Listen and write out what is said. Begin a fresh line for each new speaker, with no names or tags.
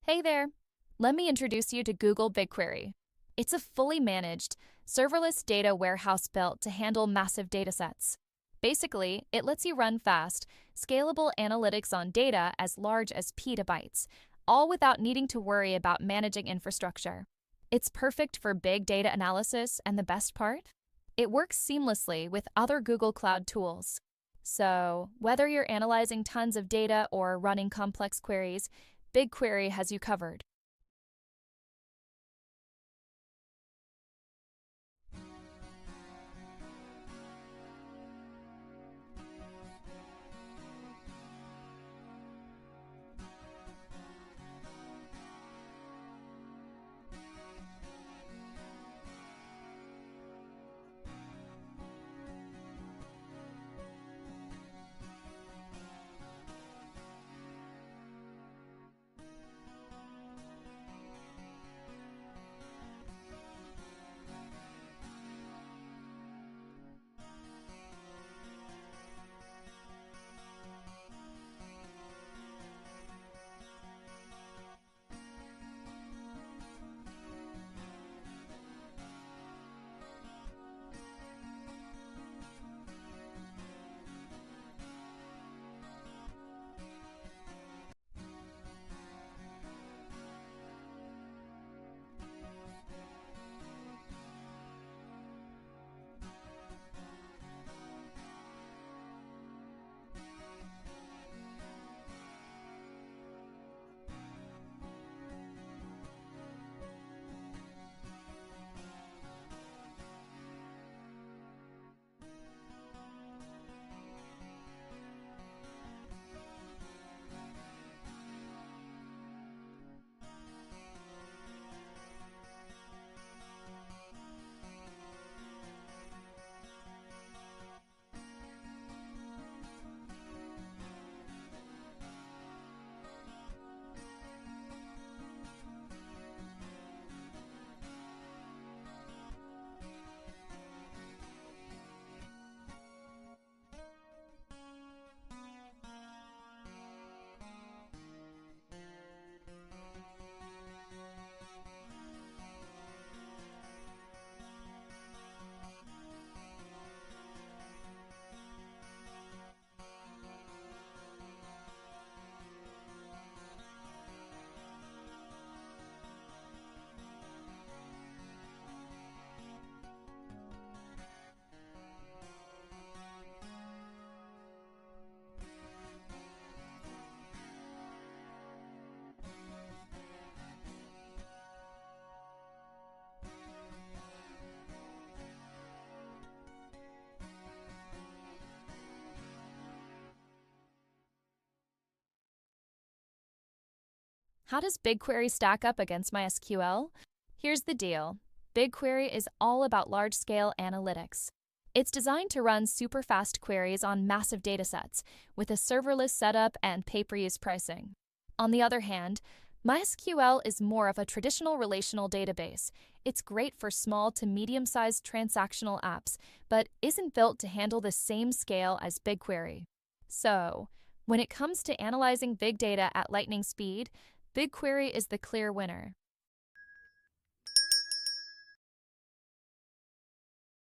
Hey there! Let me introduce you to Google BigQuery. It's a fully managed, serverless data warehouse built to handle massive datasets. Basically, it lets you run fast, scalable analytics on data as large as petabytes, all without needing to worry about managing infrastructure. It's perfect for big data analysis, and the best part? It works seamlessly with other Google Cloud tools. So, whether you're analyzing tons of data or running complex queries, BigQuery has you covered. How does BigQuery stack up against MySQL? Here's the deal. BigQuery is all about large-scale analytics. It's designed to run super-fast queries on massive datasets with a serverless setup and pay-per-use pricing. On the other hand, MySQL is more of a traditional relational database. It's great for small to medium-sized transactional apps, but isn't built to handle the same scale as BigQuery. So, when it comes to analyzing big data at lightning speed, BigQuery is the clear winner.